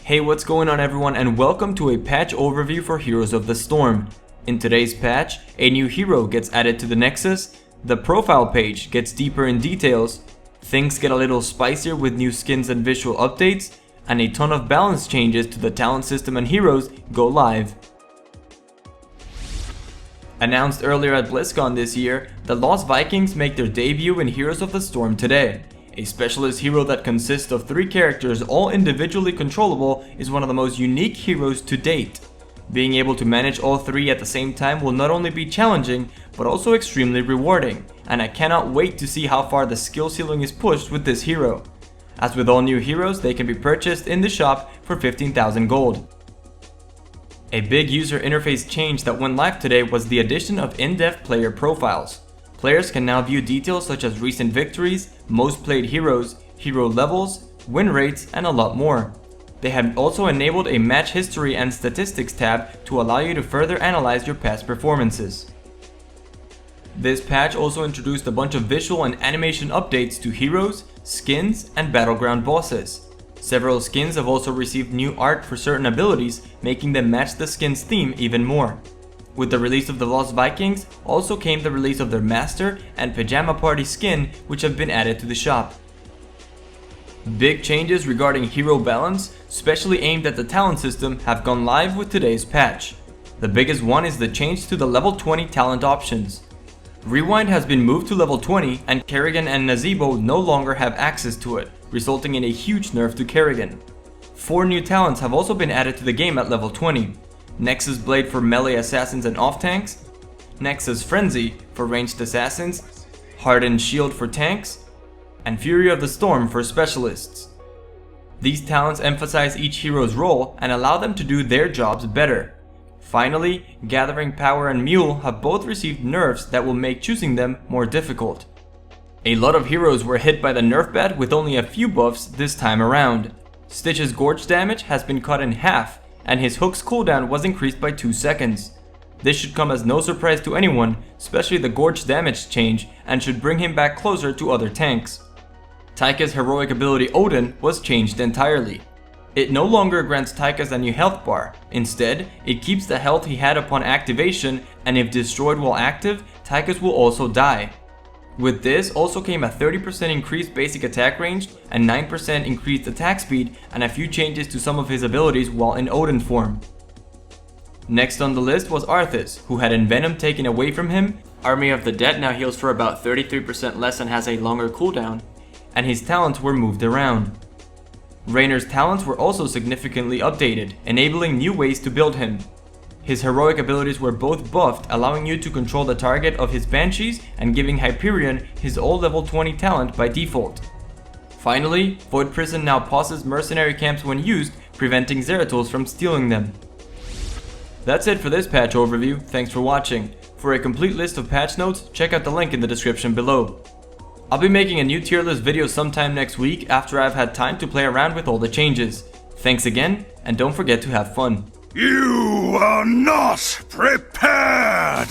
Hey, what's going on everyone, and welcome to a patch overview for Heroes of the Storm. In today's patch, a new hero gets added to the Nexus, the profile page gets deeper in details, things get a little spicier with new skins and visual updates, and a ton of balance changes to the talent system and heroes go live. Announced earlier at BlizzCon this year, the Lost Vikings make their debut in Heroes of the Storm today. A specialist hero that consists of 3 characters all individually controllable is one of the most unique heroes to date. Being able to manage all 3 at the same time will not only be challenging, but also extremely rewarding, and I cannot wait to see how far the skill ceiling is pushed with this hero. As with all new heroes, they can be purchased in the shop for 15,000 gold. A big user interface change that went live today was the addition of in-depth player profiles. Players can now view details such as recent victories, most played heroes, hero levels, win rates, and a lot more. They have also enabled a match history and statistics tab to allow you to further analyze your past performances. This patch also introduced a bunch of visual and animation updates to heroes, skins, and battleground bosses. Several skins have also received new art for certain abilities, making them match the skin's theme even more. With the release of the Lost Vikings, also came the release of their Master and Pajama Party skin, which have been added to the shop. Big changes regarding hero balance, specially aimed at the talent system, have gone live with today's patch. The biggest one is the change to the level 20 talent options. Rewind has been moved to level 20, and Kerrigan and Nazeebo no longer have access to it, resulting in a huge nerf to Kerrigan. 4 new talents have also been added to the game at level 20. Nexus Blade for melee assassins and off-tanks, Nexus Frenzy for ranged assassins, Hardened Shield for tanks, and Fury of the Storm for specialists. These talents emphasize each hero's role and allow them to do their jobs better. Finally, Gathering Power and Mule have both received nerfs that will make choosing them more difficult. A lot of heroes were hit by the nerf bat with only a few buffs this time around. Stitch's Gorge damage has been cut in half, and his hook's cooldown was increased by 2 seconds. This should come as no surprise to anyone, especially the Gorge damage change, and should bring him back closer to other tanks. Taika's heroic ability Odin was changed entirely. It no longer grants Taika's a new health bar. Instead, it keeps the health he had upon activation, and if destroyed while active, Taika's will also die. With this also came a 30% increased basic attack range, and 9% increased attack speed, and a few changes to some of his abilities while in Odin form. Next on the list was Arthas, who had Envenom taken away from him, Army of the Dead now heals for about 33% less and has a longer cooldown, and his talents were moved around. Raynor's talents were also significantly updated, enabling new ways to build him. His heroic abilities were both buffed, allowing you to control the target of his Banshees and giving Hyperion his old level 20 talent by default. Finally, Void Prison now pauses mercenary camps when used, preventing Zeratul from stealing them. That's it for this patch overview, thanks for watching. For a complete list of patch notes, check out the link in the description below. I'll be making a new tier list video sometime next week after I've had time to play around with all the changes. Thanks again, and don't forget to have fun. You are not prepared!